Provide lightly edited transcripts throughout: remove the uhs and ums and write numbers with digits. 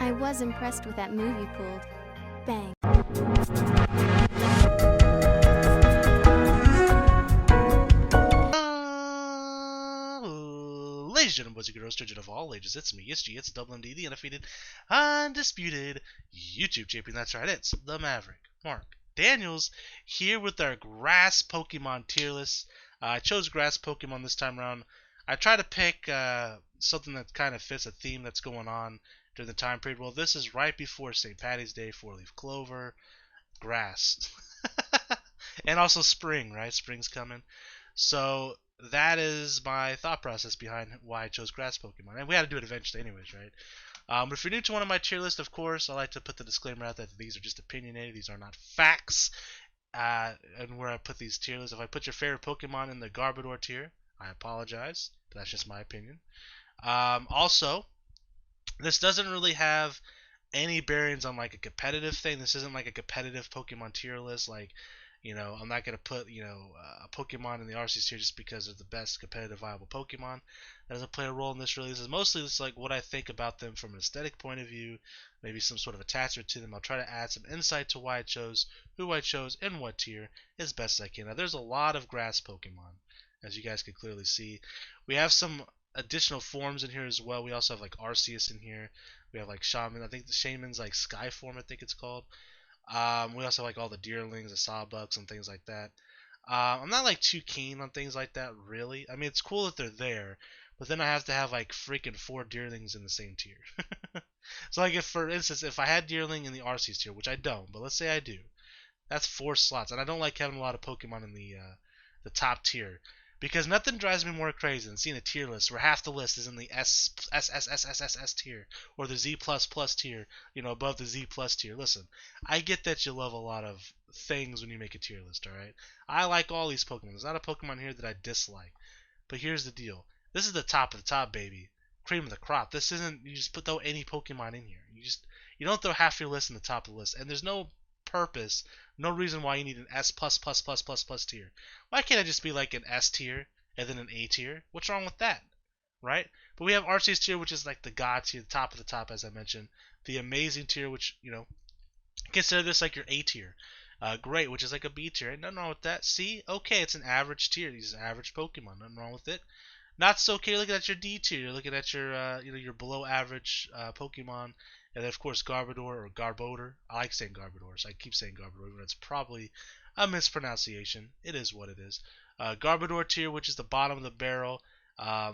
I was impressed with that move you pulled. Bang. Ladies and gentlemen, boys and girls, children of all ages, it's me, it's G, it's Double MD, the undefeated, undisputed YouTube champion. That's right, it's the Maverick, Mark Daniels, here with our grass Pokemon tier list. I chose grass Pokemon this time around. I try to pick something that kind of fits a theme that's going on during the time period. Well, this is right before St. Patty's Day, 4-leaf clover, grass, and also spring, right? Spring's coming. So that is my thought process behind why I chose grass Pokemon. And we had to do it eventually anyways, right? But if you're new to one of my tier lists, of course, I like to put the disclaimer out that these are just opinionated. These are not facts. And where I put these tier lists, if I put your favorite Pokemon in the Garbodor tier, I apologize. But that's just my opinion. Also, this doesn't really have any bearings on like a competitive thing. This isn't like a competitive Pokemon tier list. Like, you know, I'm not going to put, a Pokemon in the Arceus tier just because they're the best competitive viable Pokemon. That doesn't play a role in this really. This is mostly just like what I think about them from an aesthetic point of view, maybe some sort of attachment to them. I'll try to add some insight to why I chose, who I chose, and what tier as best I can. Now, there's a lot of grass Pokemon, as you guys can clearly see. We have some additional forms in here as well. We also have like Arceus in here. We have like Shaman. I think the Shaman's like Sky form, I think it's called. We also like all the Deerlings, the Sawbucks, and things like that. I'm not like too keen on things like that, really. I mean, it's cool that they're there, but then I have to have like freaking 4 Deerlings in the same tier. So, like, if for instance, if I had Deerling in the Arceus tier, which I don't, but let's say I do, that's 4 slots, and I don't like having a lot of Pokemon in the top tier. Because nothing drives me more crazy than seeing a tier list where half the list is in the S tier or the Z++ tier, above the Z+ tier. Listen, I get that you love a lot of things when you make a tier list, alright? I like all these Pokemon. There's not a Pokemon here that I dislike. But here's the deal. This is the top of the top, baby. Cream of the crop. This isn't, you just throw any Pokemon in here. You don't throw half your list in the top of the list. And there's no purpose, no reason why you need an S+++ tier. Why can't it just be like an S tier and then an A tier? What's wrong with that, right? But we have Arceus tier, which is like the god tier, the top of the top, as I mentioned. The amazing tier, which consider this like your A tier. Great, which is like a B tier. Ain't nothing wrong with that. C, okay, it's an average tier. These are average Pokemon. Nothing wrong with it. Not so okay. You're looking at your D tier. You're looking at your your below average Pokemon. And then, of course, Garbodor or Garbodor. I like saying Garbodor, so I keep saying Garbodor, even though it's probably a mispronunciation. It is what it is. Garbodor tier, which is the bottom of the barrel.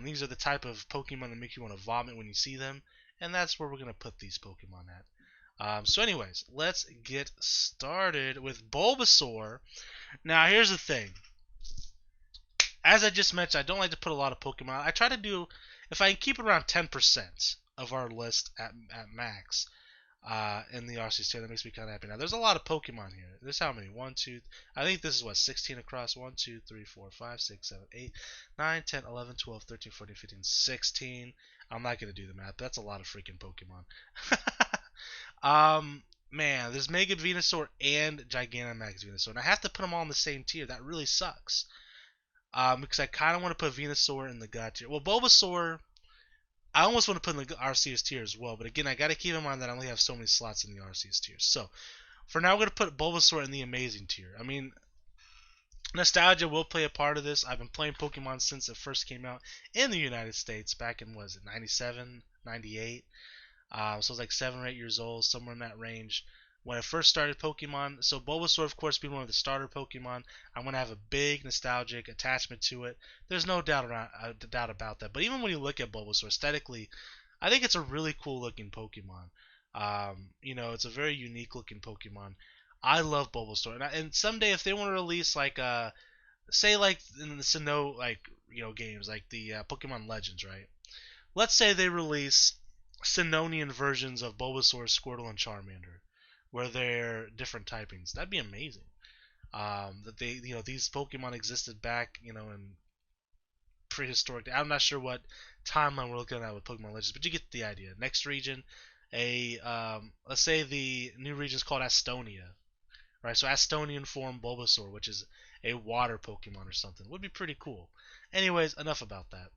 These are the type of Pokemon that make you want to vomit when you see them. And that's where we're going to put these Pokemon at. So anyways, let's get started with Bulbasaur. Now, here's the thing. As I just mentioned, I don't like to put a lot of Pokemon. I try to do, if I can keep it around 10% of our list at max in the Arceus tier, that makes me kind of happy. Now, there's a lot of Pokemon here. There's how many? 1, 2, I think this is what, 16 across. 1, 2, 3, 4, 5, 6, 7, 8, 9, 10, 11, 12, 13, 14, 15, 16. I'm not going to do the math, but that's a lot of freaking Pokemon. Man, there's Mega Venusaur and Gigantamax Venusaur, and I have to put them all in the same tier. That really sucks. Because I kind of want to put Venusaur in the God tier. Well, Bulbasaur, I almost want to put in the Arceus tier as well. But again, I got to keep in mind that I only have so many slots in the Arceus tier. So, for now, we're going to put Bulbasaur in the Amazing tier. I mean, nostalgia will play a part of this. I've been playing Pokemon since it first came out in the United States back in, 97, 98? So I was like 7 or 8 years old, somewhere in that range. When I first started Pokemon, so Bulbasaur, of course, being one of the starter Pokemon, I'm going to have a big nostalgic attachment to it. There's no doubt about that. But even when you look at Bulbasaur aesthetically, I think it's a really cool looking Pokemon. It's a very unique looking Pokemon. I love Bulbasaur, and someday if they want to release like say like in the Sinnoh games like the Pokemon Legends, right? Let's say they release Sinnohian versions of Bulbasaur, Squirtle, and Charmander, where they're different typings. That'd be amazing. That they, these Pokemon existed back, in prehistoric. I'm not sure what timeline we're looking at with Pokemon Legends, but you get the idea. Next region, let's say the new region is called Astonia, right? So Astonian form Bulbasaur, which is a water Pokemon or something, would be pretty cool. Anyways, enough about that.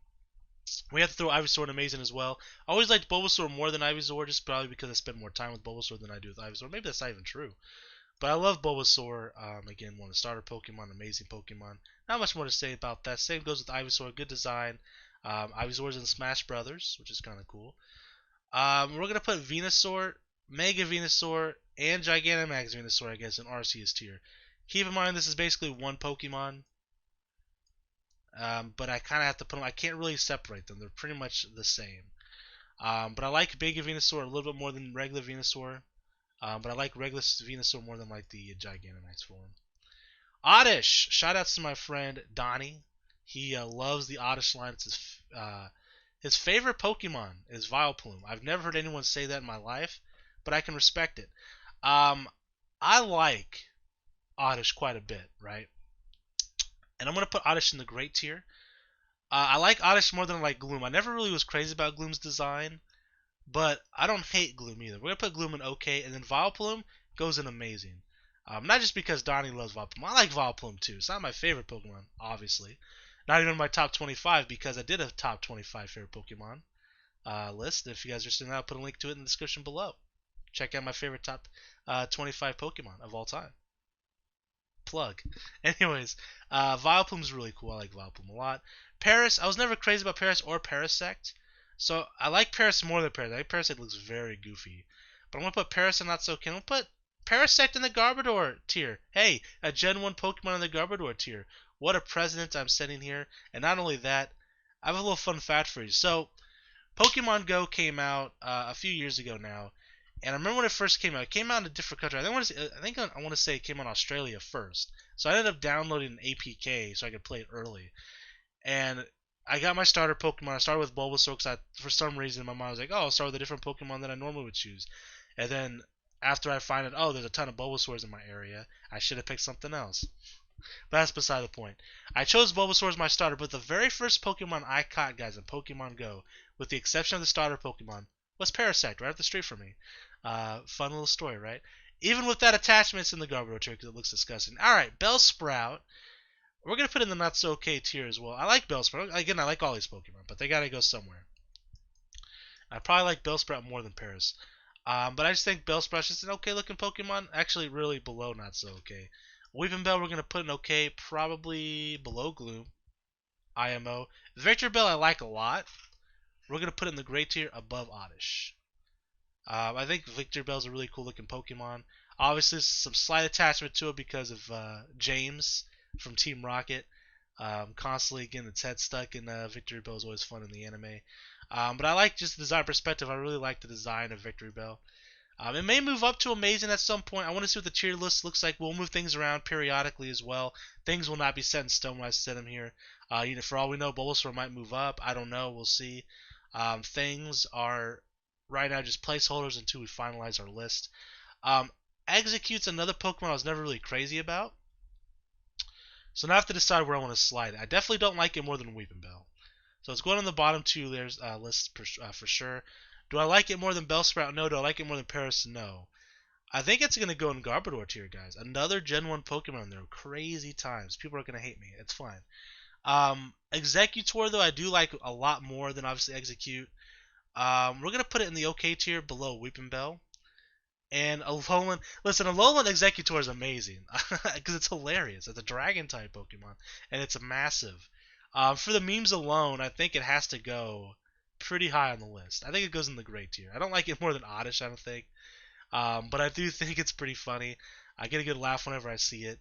We have to throw Ivysaur and Amazing as well. I always liked Bulbasaur more than Ivysaur, just probably because I spend more time with Bulbasaur than I do with Ivysaur. Maybe that's not even true. But I love Bulbasaur. Again, one of the starter Pokemon, amazing Pokemon. Not much more to say about that. Same goes with Ivysaur. Good design. Ivysaur's in Smash Brothers, which is kind of cool. We're going to put Venusaur, Mega Venusaur, and Gigantamax Venusaur, I guess, in Arceus tier. Keep in mind, this is basically one Pokemon. But I kind of have to put them. I can't really separate them. They're pretty much the same. But I like Mega Venusaur a little bit more than regular Venusaur. But I like regular Venusaur more than like the Gigantamax form. Oddish! Shoutouts to my friend Donnie. He loves the Oddish line. It's his favorite Pokemon is Vileplume. I've never heard anyone say that in my life, but I can respect it. I like Oddish quite a bit, right? And I'm going to put Oddish in the great tier. I like Oddish more than I like Gloom. I never really was crazy about Gloom's design, but I don't hate Gloom either. We're going to put Gloom in okay, and then Vileplume goes in amazing. Not just because Donnie loves Vileplume. I like Vileplume too. It's not my favorite Pokemon, obviously. Not even my top 25 because I did a top 25 favorite Pokemon list. If you guys are interested in that, I'll put a link to it in the description below. Check out my favorite top 25 Pokemon of all time. Plug. Anyways, Vileplume's really cool. I like Vileplume a lot. Paris, I was never crazy about Paris or Parasect. So I like Paris more than Parasect. I think Parasect looks very goofy. But I'm going to put Paris in Not So Okay. I'm going to put Parasect in the Garbodor tier. Hey, a Gen 1 Pokemon in the Garbodor tier. What a precedent I'm setting here. And not only that, I have a little fun fact for you. So, Pokemon Go came out a few years ago now. And I remember when it first came out. It came out in a different country. I want to say it came out in Australia first. So I ended up downloading an APK so I could play it early. And I got my starter Pokemon. I started with Bulbasaur because for some reason in my mind I was like, oh, I'll start with a different Pokemon than I normally would choose. And then after I find out, oh, there's a ton of Bulbasaurs in my area, I should have picked something else. But that's beside the point. I chose Bulbasaur as my starter, but the very first Pokemon I caught, guys, in Pokemon Go, with the exception of the starter Pokemon, was Parasect, right up the street from me. Fun little story, right? Even with that attachment, it's in the Garbodor tier because it looks disgusting. Alright, Bellsprout. We're going to put in the not so okay tier as well. I like Bellsprout. Again, I like all these Pokemon, but they got to go somewhere. I probably like Bellsprout more than Paris. But I just think Bellsprout's just an okay looking Pokemon. Actually, really below not so okay. Weepinbell we're going to put in okay, probably below Gloom. IMO. Victreebel I like a lot. We're going to put it in the great tier above Oddish. I think Victreebel's a really cool looking Pokemon. Obviously, there's some slight attachment to it because of James from Team Rocket. Constantly getting its head stuck in Victreebel is always fun in the anime. But I like just the design perspective. I really like the design of Victreebel. It may move up to Amazing at some point. I want to see what the tier list looks like. We'll move things around periodically as well. Things will not be set in stone when I set them here. For all we know, Bulbasaur might move up. I don't know. We'll see. Things are right now just placeholders until we finalize our list. Execute's another Pokemon I was never really crazy about. So now I have to decide where I want to slide it. I definitely don't like it more than Weepinbell. So it's going on the bottom two layers lists for sure. Do I like it more than Bellsprout? No. Do I like it more than Paris? No. I think it's going to go in Garbodor tier, guys. Another Gen 1 Pokemon there. Crazy times. People are going to hate me. It's fine. Executor, though, I do like a lot more than obviously Execute. We're going to put it in the okay tier below Weepinbell. And Alolan, listen, Alolan Executor is amazing because it's hilarious. It's a Dragon-type Pokemon, and it's massive. For the memes alone, I think it has to go pretty high on the list. I think it goes in the great tier. I don't like it more than Oddish, I don't think. But I do think it's pretty funny. I get a good laugh whenever I see it.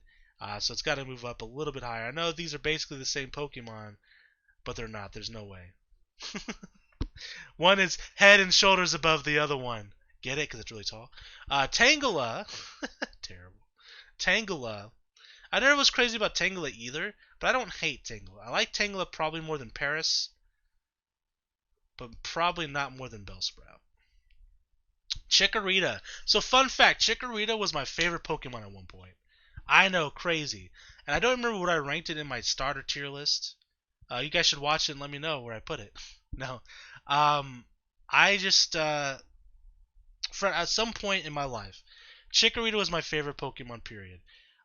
So it's got to move up a little bit higher. I know these are basically the same Pokemon, but they're not. There's no way. One is head and shoulders above the other one. Get it? Because it's really tall. Tangela. Terrible. Tangela. I never was crazy about Tangela either, but I don't hate Tangela. I like Tangela probably more than Paris, but probably not more than Bellsprout. Chikorita. So fun fact, Chikorita was my favorite Pokemon at one point. I know, crazy. And I don't remember what I ranked it in my starter tier list. You guys should watch it and let me know where I put it. No. I just, at some point in my life, Chikorita was my favorite Pokemon, period.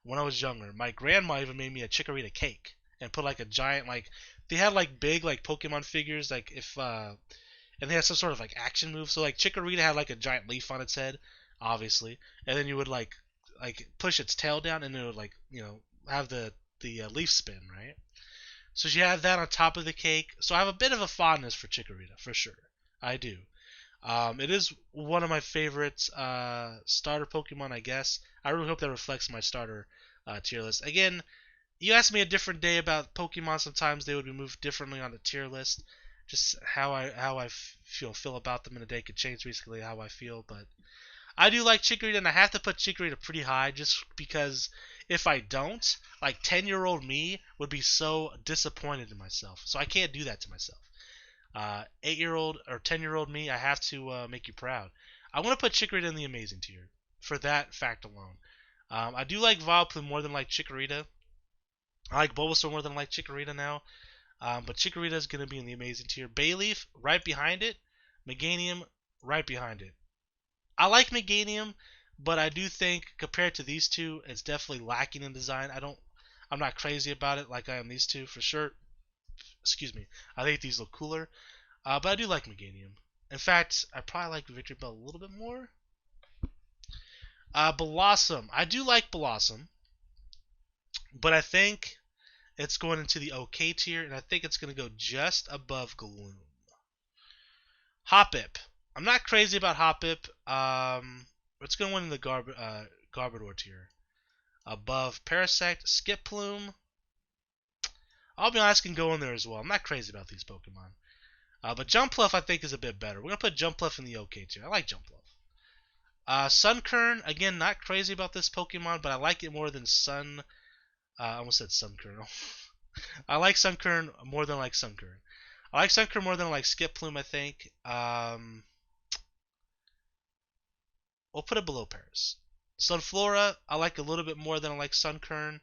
When I was younger. My grandma even made me a Chikorita cake and put like a giant, they had like big like Pokemon figures, like if and they had some sort of like action move. So like Chikorita had like a giant leaf on its head, obviously, and then you would like push its tail down, and it would like have the leaf spin, right? So she had that on top of the cake. So I have a bit of a fondness for Chikorita, for sure. I do. It is one of my favorites starter Pokemon, I guess. I really hope that reflects my starter tier list. Again, you asked me a different day about Pokemon. Sometimes they would be moved differently on the tier list. Just how I feel about them in a day could change basically how I feel. But I do like Chikorita, and I have to put Chikorita pretty high just because if I don't, like 10-year-old me would be so disappointed in myself. So I can't do that to myself. 8-year-old or 10-year-old me, I have to make you proud. I want to put Chikorita in the amazing tier for that fact alone. I do like Vileplume more than like Chikorita. I like Bulbasaur more than I like Chikorita now. But Chikorita is going to be in the amazing tier. Bayleaf right behind it. Meganium right behind it. I like Meganium, but I do think compared to these two, it's definitely lacking in design. I'm not crazy about it like I am these two for sure. Excuse me. I think these look cooler. But I do like Meganium. In fact, I probably like Victory Bell a little bit more. Blossom. I do like Blossom, but I think it's going into the okay tier, and I think it's going to go just above Gloom. Hoppip. I'm not crazy about Hoppip. It's going to win in the Garbodor tier. Above Parasect, Skiploom. I'll be honest, can go in there as well. I'm not crazy about these Pokemon. But Jumpluff, I think, is a bit better. We're going to put Jumpluff in the OK tier. I like Jumpluff. Sunkern, again, not crazy about this Pokemon, but I like it more than Sun... I almost said Sunkern. I like Sunkern more than I like Sunkern. I like Sunkern more than I like Skiploom, I think. We'll put it below Paris. Sunflora, I like a little bit more than I like Sunkern.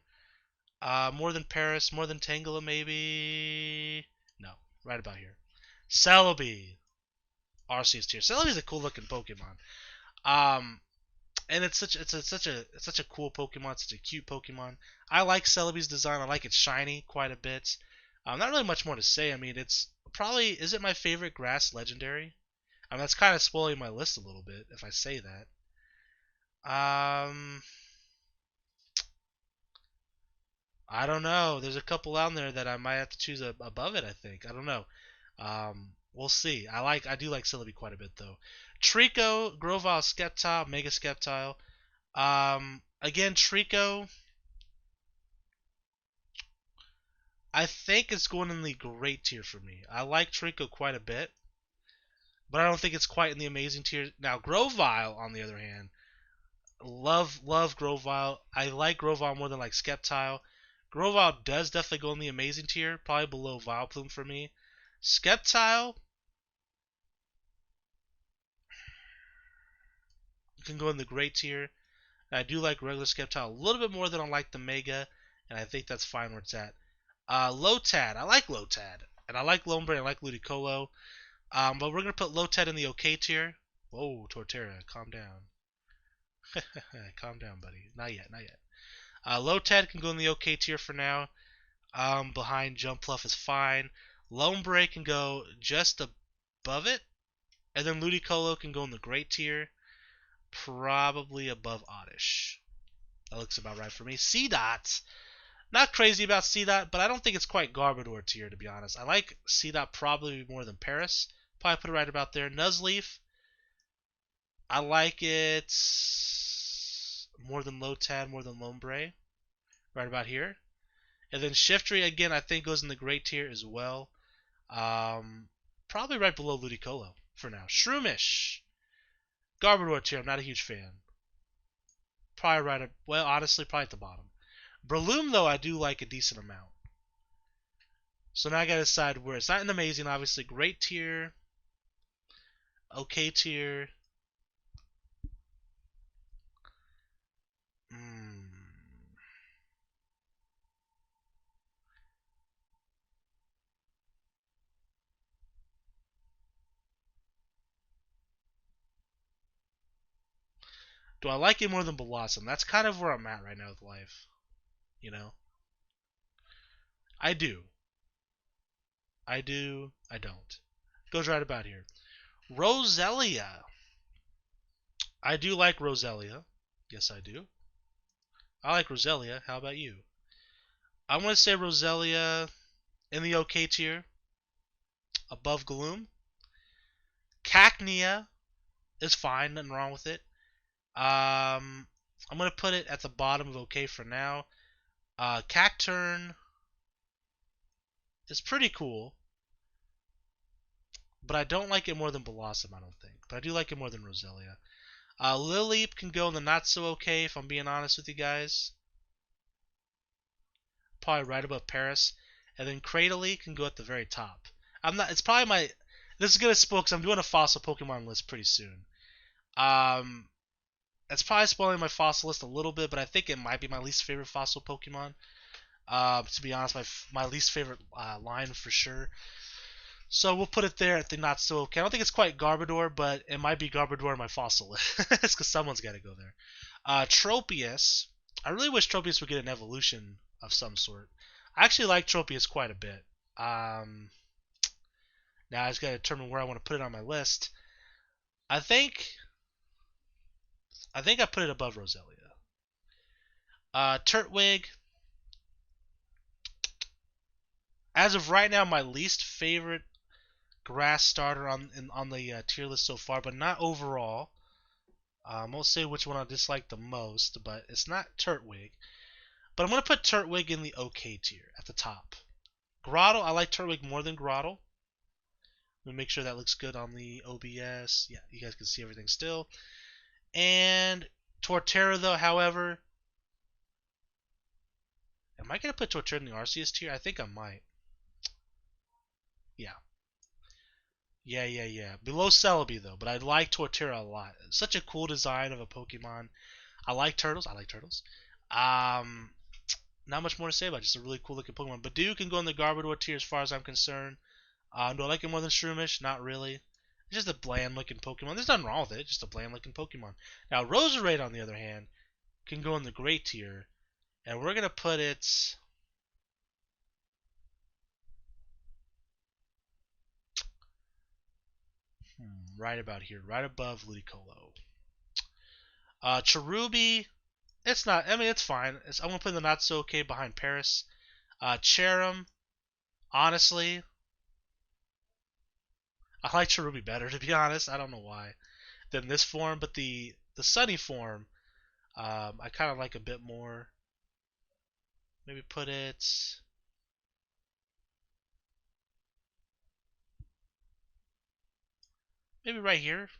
More than Paris, more than Tangela, maybe. No, right about here. Celebi, Arceus tier. Celebi is a cool looking Pokemon. And it's such a cool Pokemon, such a cute Pokemon. I like Celebi's design. I like it shiny quite a bit. Not really much more to say. I mean, it's probably is it my favorite grass legendary? I mean, that's kind of spoiling my list a little bit if I say that. I don't know. There's a couple out there that I might have to choose above it. I think. I don't know. We'll see. I do like Celebi quite a bit though. Trico, Grovyle, Sceptile, Mega Sceptile. Again, Trico. I think it's going in the great tier for me. I like Trico quite a bit, but I don't think it's quite in the amazing tier. Now, Grovyle, on the other hand, love Grovyle. I like Grovyle more than like Sceptile. Grovyle does definitely go in the amazing tier, probably below Vileplume for me. Sceptile can go in the great tier. I do like regular Sceptile a little bit more than I like the Mega, and I think that's fine where it's at. Lotad, I like Lotad, and I like Lombre, I like Ludicolo, but we're gonna put Lotad in the okay tier. Whoa, Torterra, calm down. Calm down, buddy. Not yet, not yet. Lotad can go in the okay tier for now. Behind Jumpluff is fine. Lombre can go just above it, and then Ludicolo can go in the great tier, probably above Oddish. That looks about right for me. C-Dot. Not crazy about C-Dot, but I don't think it's quite Garbodor tier, to be honest. I like C-Dot probably more than Paris. Probably put it right about there. Nuzleaf. I like it more than Lotad, more than Lombre. Right about here. And then Shiftry, again, I think goes in the great tier as well. Probably right below Ludicolo for now. Shroomish. Garbodor tier, I'm not a huge fan. Probably right at, well, honestly, probably at the bottom. Breloom, though, I do like a decent amount. So now I gotta decide where. It's not an amazing, obviously. Great tier. Okay tier. Do I like it more than Blossom? That's kind of where I'm at right now with life. You know? I do. I do. I don't. Goes right about here. Roselia. I do like Roselia. Yes, I do. I like Roselia. How about you? I want to say Roselia in the OK tier, above Gloom. Cacnea is fine, nothing wrong with it. I'm gonna put it at the bottom of OK for now. Cacturn is pretty cool, but I don't like it more than Blossom, I don't think. But I do like it more than Roselia. Lileep can go in the not so okay, if I'm being honest with you guys. Probably right above Paris. And then Cradily can go at the very top. It's probably my... This is gonna spoil because I'm doing a fossil Pokemon list pretty soon. That's probably spoiling my fossil list a little bit, but I think it might be my least favorite fossil Pokemon. To be honest, my least favorite line for sure. So we'll put it there at the not so okay. I don't think it's quite Garbodor, but it might be Garbodor in my fossil list. It's because someone's got to go there. Tropius. I really wish Tropius would get an evolution of some sort. I actually like Tropius quite a bit. Now I just got to determine where I want to put it on my list. I think I put it above Roselia. Turtwig. As of right now, my least favorite grass starter on the tier list so far, but not overall. I won't say which one I dislike the most, but it's not Turtwig. But I'm going to put Turtwig in the OK tier at the top. Grottle, I like Turtwig more than Grottle. Let me make sure that looks good on the OBS. Yeah, you guys can see everything still. And Torterra, though, however... Am I going to put Torterra in the Arceus tier? I think I might. Yeah. Yeah. Below Celebi, though, but I like Torterra a lot. It's such a cool design of a Pokemon. I like turtles. Not much more to say about it. Just a really cool looking Pokemon. Badoo can go in the Garbodor tier as far as I'm concerned. Do I like it more than Shroomish? Not really. It's just a bland looking Pokemon. There's nothing wrong with it. It's just a bland looking Pokemon. Now, Roserade, on the other hand, can go in the Great tier. And we're going to put it... right about here. Right above Ludicolo. Cherubi... It's not... I mean, it's fine. I'm going to put the not so okay behind Paris. Cherum... Honestly... I like Cherubi better, to be honest. I don't know why. Than this form. But the Sunny form... I kind of like a bit more. Maybe put it... Maybe right here.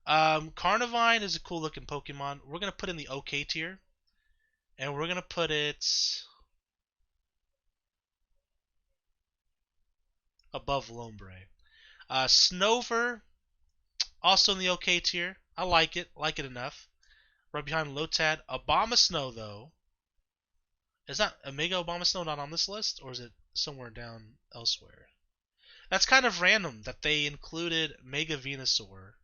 Carnivine is a cool looking Pokemon. We're going to put in the OK tier. And we're going to put it... above Lombre. Snover, also in the OK tier. I like it enough. Right behind Lotad. Abomasnow, though. Is that Omega Abomasnow not on this list? Or is it somewhere down elsewhere? That's kind of random that they included Mega Venusaur.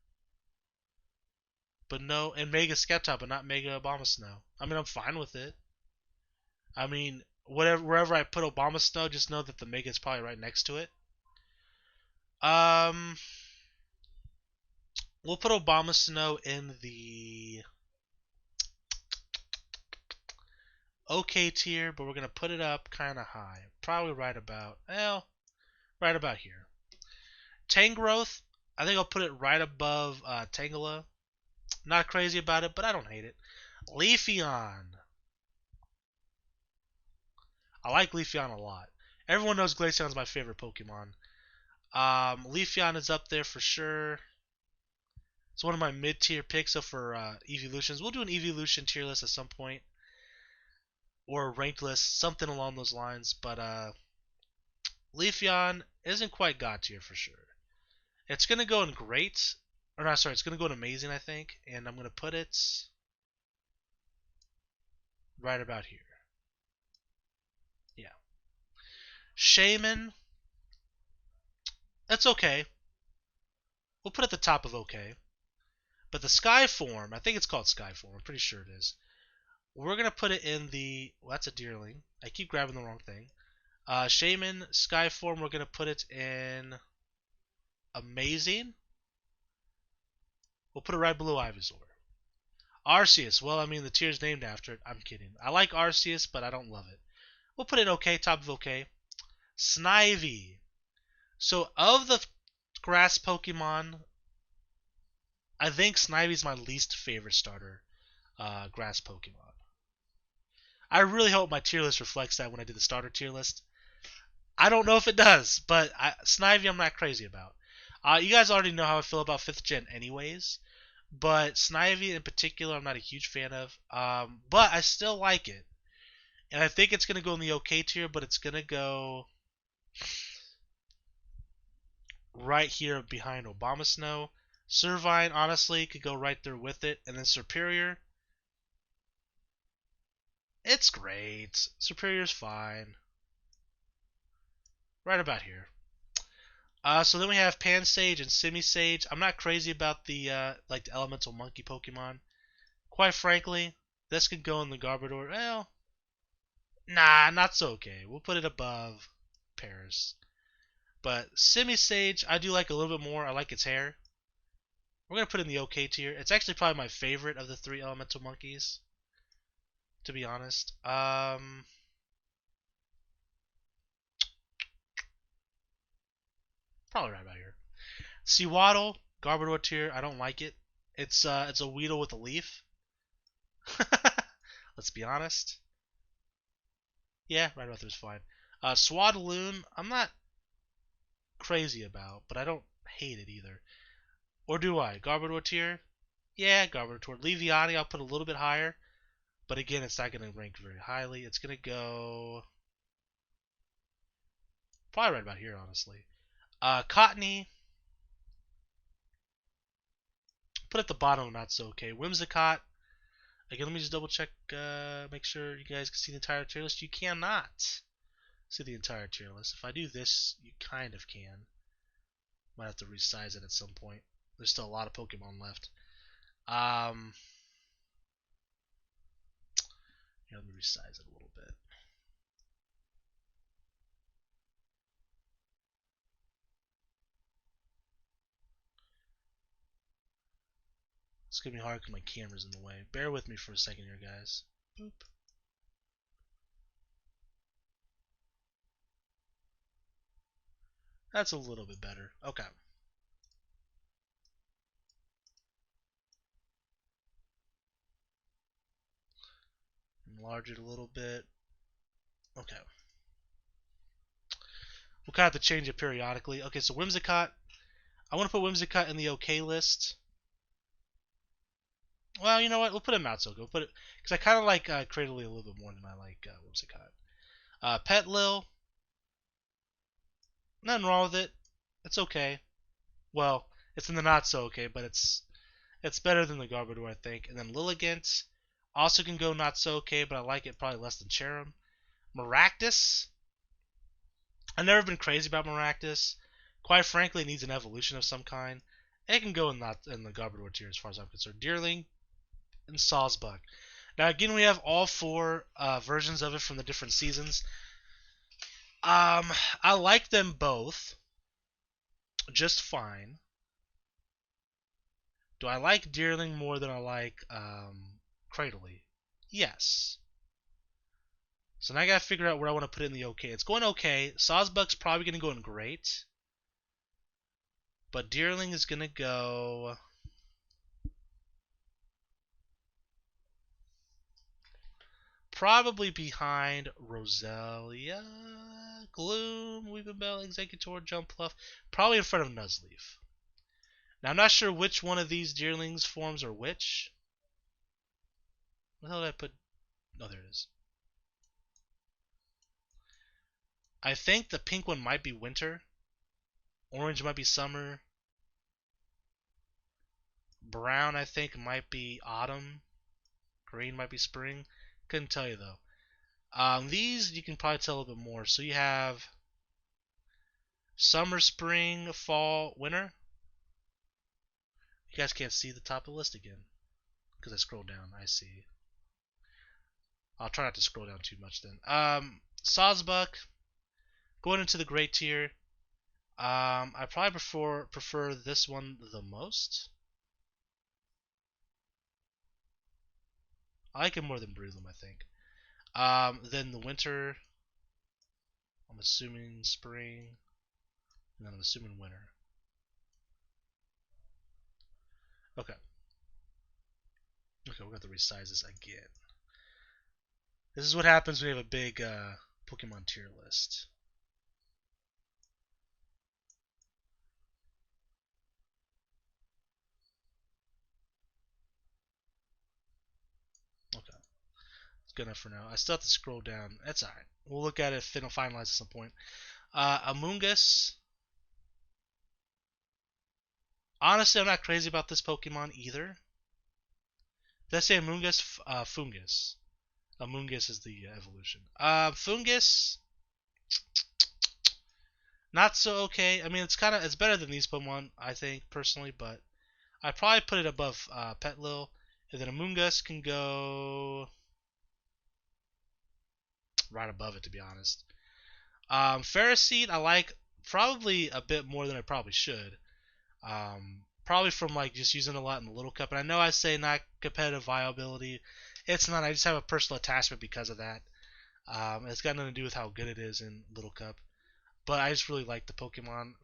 But no, and Mega Skepta, but not Mega Abomasnow. I mean, I'm fine with it. I mean, wherever I put Abomasnow, just know that the Mega is probably right next to it. We'll put Abomasnow in the OK tier, but we're gonna put it up kind of high, probably right about here. Tangrowth, I think I'll put it right above Tangela. Not crazy about it, but I don't hate it. Leafeon, I like Leafeon a lot. Everyone knows Glaceon's my favorite Pokemon. Leafeon is up there for sure. It's one of my mid-tier picks up for evolutions. We'll do an evolution tier list at some point. Or a ranked list, something along those lines. But Leafeon isn't quite God tier for sure. It's going to go in great. Or not, sorry, it's going to go in amazing, I think. And I'm going to put it right about here. Yeah. Shaman. That's okay. We'll put it at the top of okay. But the Sky form, I think it's called Sky form. I'm pretty sure it is. We're going to put it in the... Well, that's a Deerling. I keep grabbing the wrong thing. Shaman, Skyform, we're going to put it in Amazing. We'll put it right below Ivysaur. Arceus, well, I mean, the tier's named after it. I'm kidding. I like Arceus, but I don't love it. We'll put it okay, top of okay. Snivy. So, of the grass Pokemon, I think Snivy's my least favorite starter grass Pokemon. I really hope my tier list reflects that when I do the starter tier list. I don't know if it does, but Snivy I'm not crazy about. You guys already know how I feel about 5th gen anyways, but Snivy in particular I'm not a huge fan of. But I still like it. And I think it's going to go in the okay tier, but it's going to go right here behind Obamasnow. Servine, honestly, could go right there with it. And then Superior. It's great. Superior's fine. Right about here. So then we have Pansage and Simisage. I'm not crazy about the like the elemental monkey Pokemon. Quite frankly, this could go in the Garbodor. Well, nah, not so okay. We'll put it above Paris. But Simisage, I do like a little bit more. I like its hair. We're going to put it in the okay tier. It's actually probably my favorite of the 3 elemental monkeys, to be honest. Probably right about here. Swadaloon, Garbodor tier. I don't like it. It's a Weedle with a leaf. Let's be honest. Yeah, right about there's fine. Swadaloon, I'm not crazy about, but I don't hate it either. Or do I? Garbodor tier? Yeah, Garbodor tier. Leafeon, I'll put a little bit higher. But again, it's not going to rank very highly. It's going to go probably right about here, honestly. Cottony, put at the bottom, not so okay. Whimsicott, again, let me just double check, make sure you guys can see the entire tier list. You cannot see the entire tier list. If I do this, you kind of can. Might have to resize it at some point. There's still a lot of Pokemon left. Yeah, let me resize it a little bit. It's going to be hard because my camera's in the way. Bear with me for a second here, guys. Boop. That's a little bit better. Okay. Enlarge it a little bit. Okay. We'll kind of have to change it periodically. Okay, so Whimsicott. I want to put Whimsicott in the okay list. Well, you know what? We'll put it in not so good. We'll put it because I kind of like Cradily a little bit more than I like Whimsicott. Petlil. Nothing wrong with it. It's okay. Well, it's in the not so okay, but it's better than the Garbodor, I think. And then Lilligant also can go not so okay, but I like it probably less than Cherim. Maractus. I've never been crazy about Maractus. Quite frankly, it needs an evolution of some kind. It can go in the Garbodor tier as far as I'm concerned. Deerling and Sawsbuck. Now again, we have all 4 versions of it from the different seasons. I like them both just fine. Do I like Deerling more than I like Cradily? Yes. So now I gotta figure out where I want to put it in the okay. It's going okay. Sawsbuck's probably gonna go in great. But Deerling is gonna go probably behind Roselia, Gloom, Weepinbell, Executor, Jumpluff, probably in front of Nuzleaf. Now I'm not sure which one of these Deerlings forms are which. Where the hell did I put? Oh, there it is. I think the pink one might be winter. Orange might be summer. Brown, I think, might be autumn. Green might be spring. Couldn't tell you, though. These, you can probably tell a little bit more. So you have summer, spring, fall, winter. You guys can't see the top of the list again because I scrolled down. I see. I'll try not to scroll down too much then. Sawsbuck. Going into the great tier, I probably prefer this one the most. I like it more than Breloom, I think. Then the winter, I'm assuming spring, and then I'm assuming winter. Okay. Okay, we're going to resize this again. This is what happens when you have a big Pokemon tier list. Okay. It's good enough for now. I still have to scroll down. That's alright. We'll look at it if it'll finalize at some point. Amoonguss. Honestly, I'm not crazy about this Pokemon either. Did I say Amoonguss? Fungus. Amoonguss is the evolution. Fungus. Not so okay. I mean, it's better than these Pokemon, I think personally, but I'd probably put it above Petlil, and then Amoonguss can go right above it, to be honest. Pharisee, I like probably a bit more than I probably should. Probably from like just using a lot in the Little Cup, and I know I say not competitive viability. It's not. I just have a personal attachment because of that. It's got nothing to do with how good it is in Little Cup, but I just really like the Pokemon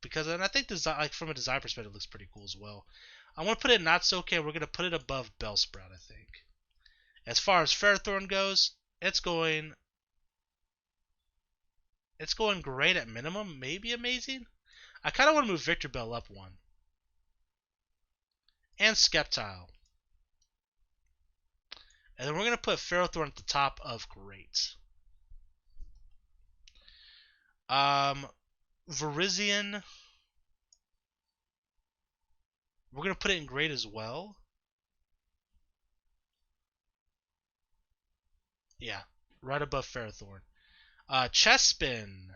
because, and I think design, like from a design perspective, it looks pretty cool as well. I want to put it not so okay. We're gonna put it above Bellsprout, I think. As far as Ferrothorn goes, it's going great at minimum, maybe amazing. I kind of want to move Victor Bell up one. And Sceptile. And then we're going to put Ferrothorn at the top of great. Virizion. We're going to put it in great as well. Yeah, right above Ferrothorn. Chespin.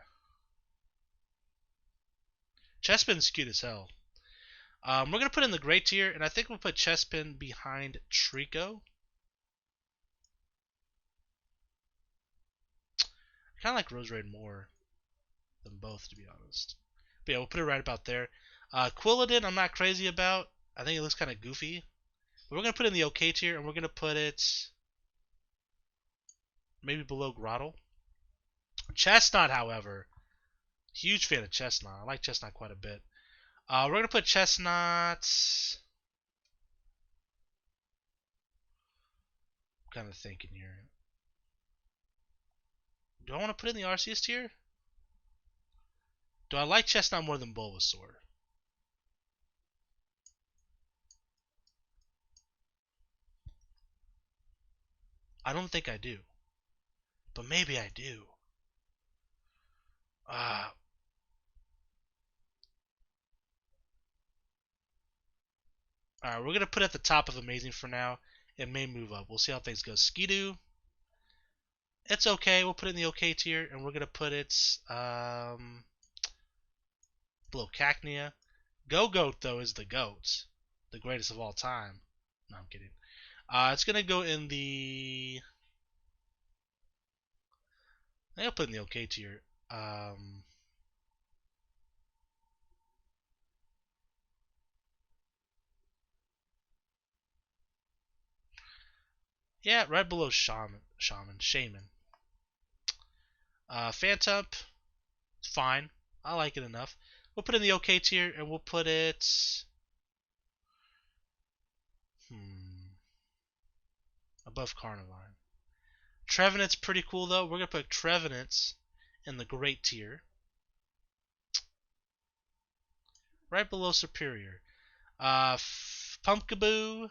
Chespin's cute as hell. We're going to put it in the great tier, and I think we'll put Chespin behind Trico. I kind of like Roserade more than both, to be honest. But yeah, we'll put it right about there. Quilladin, I'm not crazy about. I think it looks kind of goofy. But we're going to put it in the okay tier, and we're going to put it maybe below Grottle. Chestnut, however. Huge fan of Chestnut. I like Chestnut quite a bit. We're going to put Chestnut... I'm kind of thinking here. Do I want to put it in the Arceus tier? Do I like Chestnut more than Bulbasaur? I don't think I do. But maybe I do. Alright, we're going to put it at the top of Amazing for now. It may move up. We'll see how things go. Skidoo. It's okay. We'll put it in the okay tier. And we're going to put it below Cacnea. Go-Goat, though, is the GOAT. The greatest of all time. No, I'm kidding. It's going to go in the... I'll put it in the okay tier. Yeah, right below Shaman. Phantom, fine. I like it enough. We'll put it in the okay tier, and we'll put it... above Carnivine. Trevenant's pretty cool, though. We're going to put Trevenant in the great tier. Right below Superior. Pumpkaboo.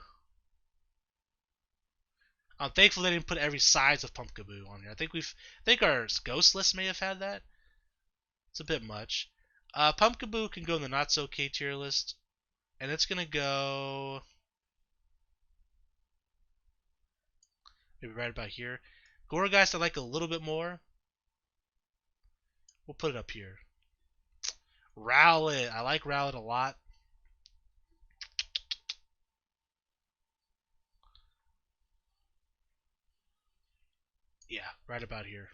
I'm thankful they didn't put every size of Pumpkaboo on here. I think our Ghost list may have had that. It's a bit much. Pumpkaboo can go in the not so okay tier list, and it's gonna go maybe right about here. Gourgeist I like a little bit more. We'll put it up here. Rowlet, I like Rowlet a lot. Yeah, right about here.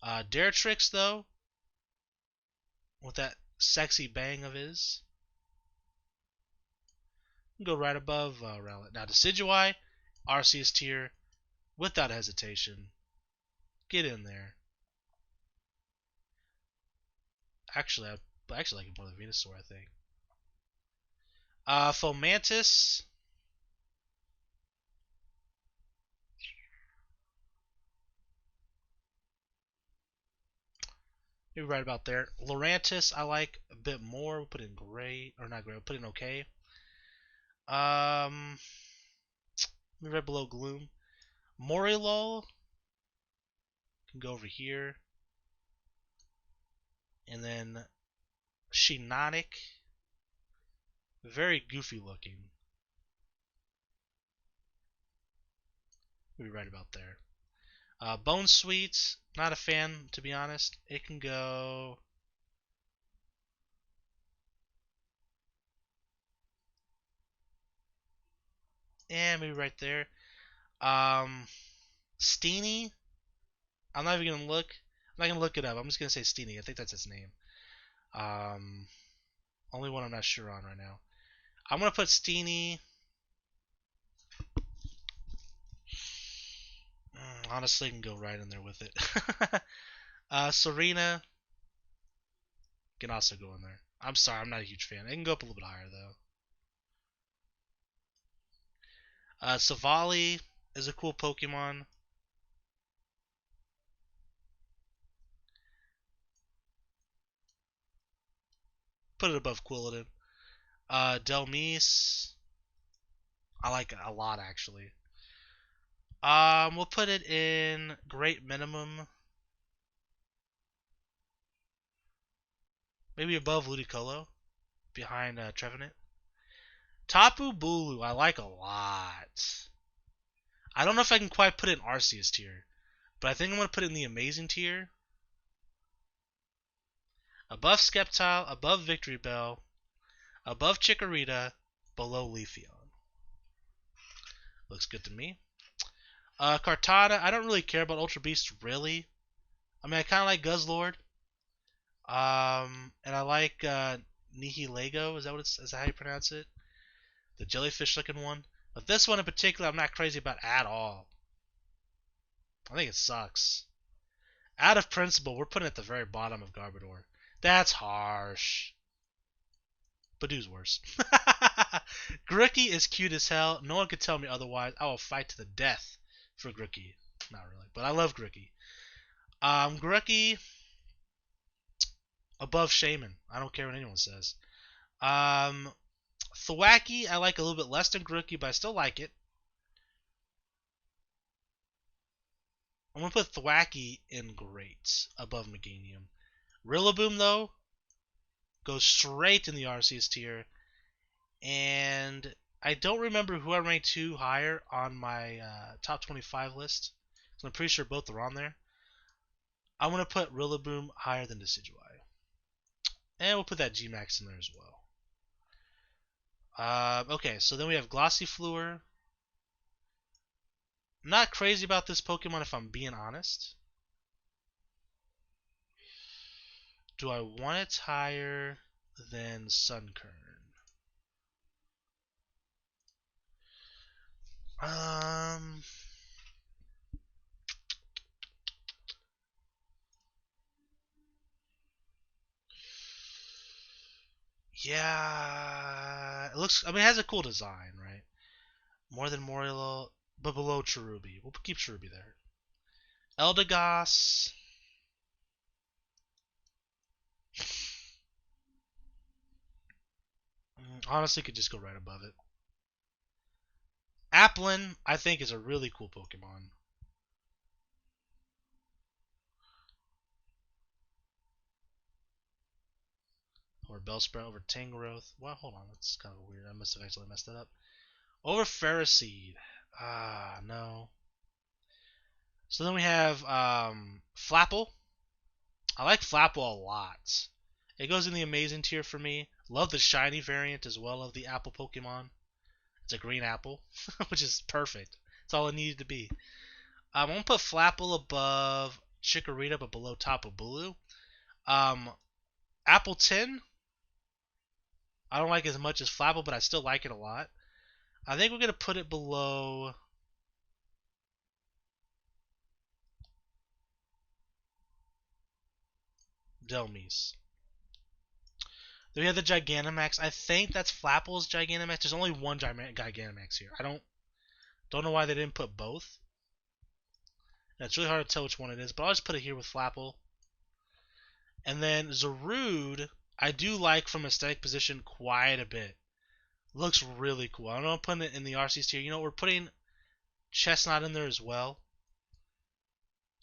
Daretrix, though, with that sexy bang of his, go right above Rowlet. Now, Decidueye, Arceus tier, without hesitation. Get in there. Actually, I actually like it more than Venusaur, I think. Fomantis. Maybe right about there. Lurantis, I like a bit more. We'll put in gray, or not gray. We'll put in okay. Maybe right below Gloom. Morilol can go over here, and then Shinonic, very goofy looking. Maybe right about there. Bone Sweet, not a fan, to be honest. It can go... maybe right there. Steenie, I'm not even going to look. I'm not going to look it up. I'm just going to say Steenie. I think that's its name. Only one I'm not sure on right now. I'm going to put Steenie... honestly, I can go right in there with it. Serena can also go in there. I'm sorry, I'm not a huge fan. It can go up a little bit higher, though. Savali is a cool Pokemon. Put it above Quilladin. Delmise, I like it a lot, actually. We'll put it in Great Minimum. Maybe above Ludicolo. Behind Trevenant. Tapu Bulu, I like a lot. I don't know if I can quite put it in Arceus tier, but I think I'm going to put it in the Amazing tier. Above Sceptile, above Victory Bell, above Chikorita, below Leafeon. Looks good to me. Kartana, I don't really care about Ultra Beast, really. I mean, I kind of like Guzzlord. And I like Nihilego. Is that how you pronounce it? The jellyfish-looking one. But this one in particular, I'm not crazy about at all. I think it sucks. Out of principle, we're putting it at the very bottom of Garbodor. That's harsh. Badoo's worse. Grookey is cute as hell. No one can tell me otherwise. I will fight to the death for Grookey. Not really, but I love Grookey. Grookey above Shaman. I don't care what anyone says. Thwackey, I like a little bit less than Grookey, but I still like it. I'm going to put Thwackey in great above Meganium. Rillaboom, though, goes straight in the Arceus tier. And I don't remember who I ranked 2 higher on my top 25 list. So I'm pretty sure both are on there. I'm going to put Rillaboom higher than Decidueye. And we'll put that G-Max in there as well. Okay, so then we have Glossifleur. Not crazy about this Pokemon if I'm being honest. Do I want it higher than Sunkern? Yeah, it looks. I mean, it has a cool design, right? More than Morillo, but below Cherubi. We'll keep Cherubi there. Eldegoss. Honestly, could just go right above it. Applin, I think, is a really cool Pokemon. Over Bellsprout, over Tangrowth. Well, hold on, that's kind of weird. I must have actually messed that up. Over Pharisee. No. So then we have Flapple. I like Flapple a lot. It goes in the Amazing tier for me. Love the shiny variant as well of the apple Pokemon. It's a green apple, which is perfect. It's all it needed to be. I'm going to put Flapple above Chikorita, but below Tapu Bulu. Appleton, I don't like as much as Flapple, but I still like it a lot. I think we're going to put it below... Delmise. Then we have the Gigantamax. I think that's Flapple's Gigantamax. There's only one Gigantamax here. I don't know why they didn't put both. And it's really hard to tell which one it is, but I'll just put it here with Flapple. And then Zarude, I do like from aesthetic position quite a bit. Looks really cool. I don't know, I'm putting it in the Arceus tier. You know, we're putting Chestnut in there as well.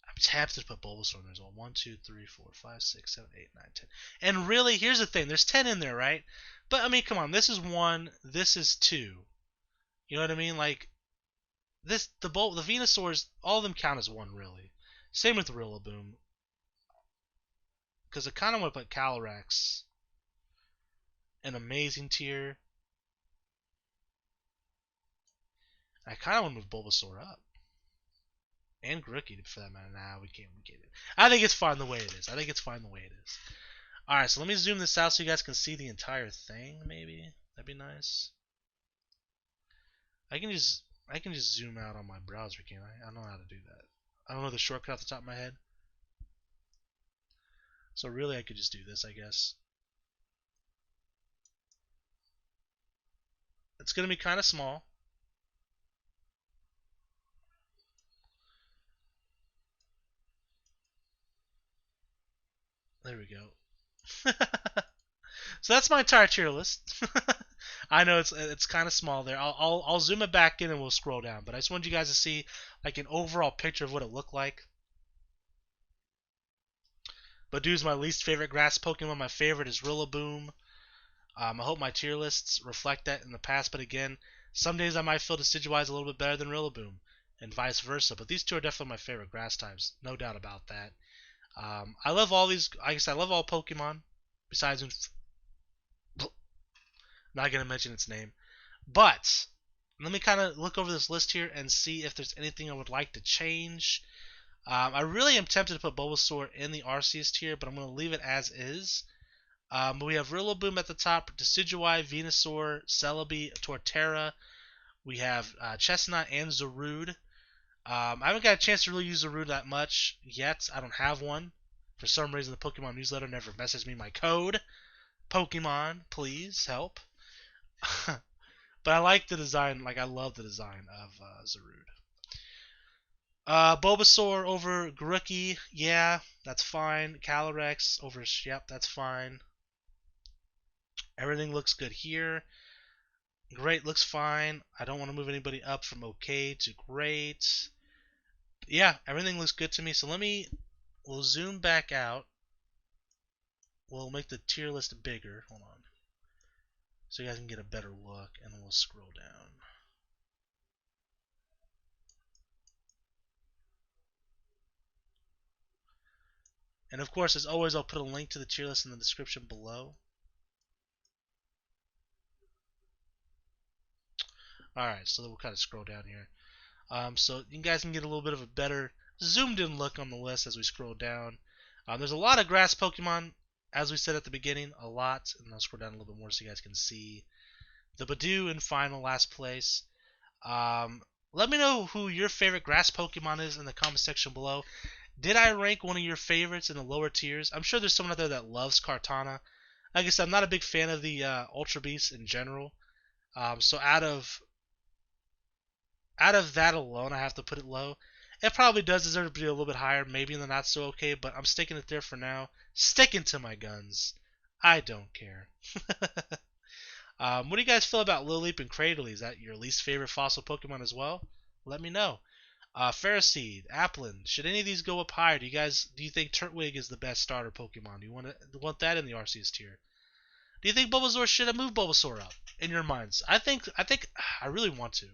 I'm tempted to put Bulbasaur in there as well. 1, 2, 3, 4, 5, 6, 7, 8, 9, 10. And really, here's the thing. There's 10 in there, right? But, I mean, come on. This is 1. This is 2. You know what I mean? Like, the Venusaurs, all of them count as 1, really. Same with Rillaboom. Because I kind of want to put Calyrex in Amazing tier. I kind of want to move Bulbasaur up. And Grookey, for that matter. Nah, we can't get it. I think it's fine the way it is. Alright, so let me zoom this out so you guys can see the entire thing, maybe. That'd be nice. I can just zoom out on my browser, can't I? I don't know how to do that. I don't know the shortcut off the top of my head. So really I could just do this, I guess. It's going to be kind of small. There we go. So that's my entire tier list. I know it's kind of small there. I'll zoom it back in and we'll scroll down. But I just wanted you guys to see like an overall picture of what it looked like. Badoo's my least favorite grass Pokemon. My favorite is Rillaboom. I hope my tier lists reflect that in the past. But again, some days I might feel Decidueye's a little bit better than Rillaboom, and vice versa. But these two are definitely my favorite grass types, no doubt about that. I love all these. I guess I love all Pokemon, besides not gonna mention its name. But let me kind of look over this list here and see if there's anything I would like to change. I really am tempted to put Bulbasaur in the Arceus tier, but I'm going to leave it as is. But we have Rillaboom at the top, Decidueye, Venusaur, Celebi, Torterra. We have Chestnut and Zarude. I haven't got a chance to really use Zarude that much yet. I don't have one. For some reason, the Pokemon newsletter never messaged me my code. Pokemon, please help. But I like the design. Like, I love the design of Zarude. Bulbasaur over Grookey, yeah, that's fine. Calyrex over, yep, that's fine. Everything looks good here. Great, looks fine. I don't want to move anybody up from okay to great. Yeah, everything looks good to me. So we'll zoom back out. We'll make the tier list bigger. Hold on. So you guys can get a better look, and then we'll scroll down. And of course, as always, I'll put a link to the tier list in the description below. Alright, so we'll kind of scroll down here. So you guys can get a little bit of a better zoomed in look on the list as we scroll down. There's a lot of grass Pokemon, as we said at the beginning, a lot. And I'll scroll down a little bit more so you guys can see. The Badoo in final last place. Let me know who your favorite grass Pokemon is in the comment section below. Did I rank one of your favorites in the lower tiers? I'm sure there's someone out there that loves Kartana. Like I said, I'm not a big fan of the Ultra Beasts in general. So out of that alone, I have to put it low. It probably does deserve to be a little bit higher, maybe in the not so okay, but I'm sticking it there for now. Sticking to my guns. I don't care. What do you guys feel about Lileep and Cradily? Is that your least favorite fossil Pokemon as well? Let me know. Pharisee, Applin, should any of these go up higher? Do you think Turtwig is the best starter Pokemon? Do you want that in the Arceus tier? Do you think Bulbasaur should have moved Bulbasaur up in your minds? I think I really want to.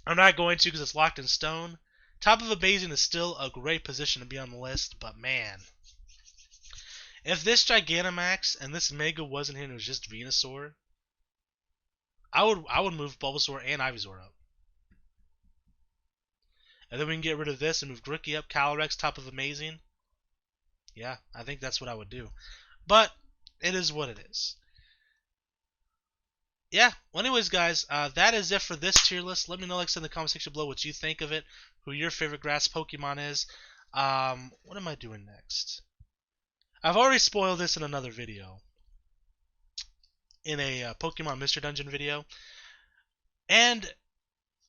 I'm not going to because it's locked in stone. Top of Amazing is still a great position to be on the list, but man, if this Gigantamax and this Mega wasn't here and it was just Venusaur, I would move Bulbasaur and Ivysaur up. And then we can get rid of this and move Grookey up, Calyrex top of Amazing. Yeah, I think that's what I would do. But it is what it is. Yeah, well anyways guys, that is it for this tier list. Let me know in the comment section below what you think of it, who your favorite grass Pokemon is. What am I doing next? I've already spoiled this in another video. In a Pokemon Mystery Dungeon video. And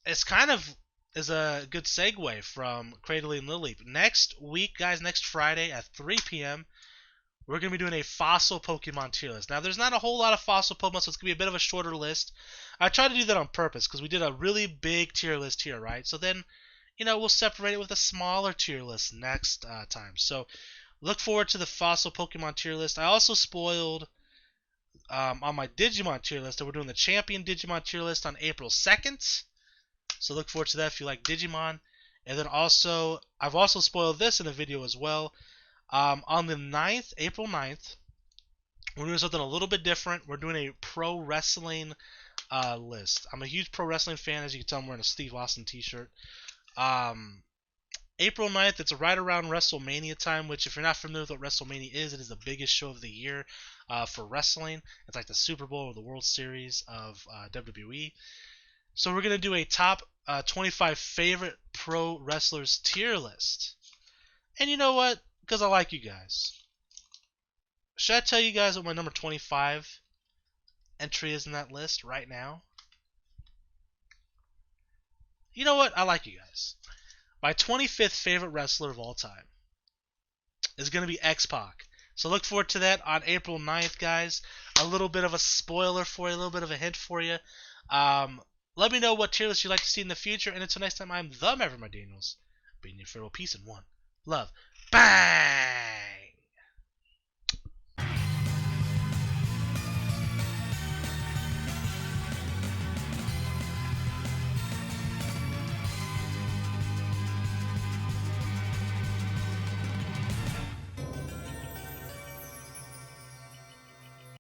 it's kind of is a good segue from Cradily and Lily. Next week, guys, next Friday at 3 p.m., we're going to be doing a fossil Pokemon tier list. Now, there's not a whole lot of fossil Pokemon, so it's going to be a bit of a shorter list. I tried to do that on purpose because we did a really big tier list here, right? So then, we'll separate it with a smaller tier list next time. So look forward to the fossil Pokemon tier list. I also spoiled on my Digimon tier list that we're doing the Champion Digimon tier list on April 2nd. So look forward to that if you like Digimon. And then also, I've also spoiled this in a video as well. On the 9th, April 9th, we're doing something a little bit different. We're doing a pro wrestling list. I'm a huge pro wrestling fan. As you can tell, I'm wearing a Steve Austin t-shirt. April 9th, it's right around WrestleMania time, which if you're not familiar with what WrestleMania is, it is the biggest show of the year for wrestling. It's like the Super Bowl or the World Series of WWE. So we're going to do a top 25 favorite pro wrestlers tier list. And you know what? Because I like you guys. Should I tell you guys what my number 25 entry is in that list right now? You know what? I like you guys. My 25th favorite wrestler of all time is going to be X-Pac. So look forward to that on April 9th, guys. A little bit of a spoiler for you, a little bit of a hint for you. Let me know what tier list you'd like to see in the future. And until next time, I'm the Maverick Daniels. Being your farewell, peace and one love. Bang!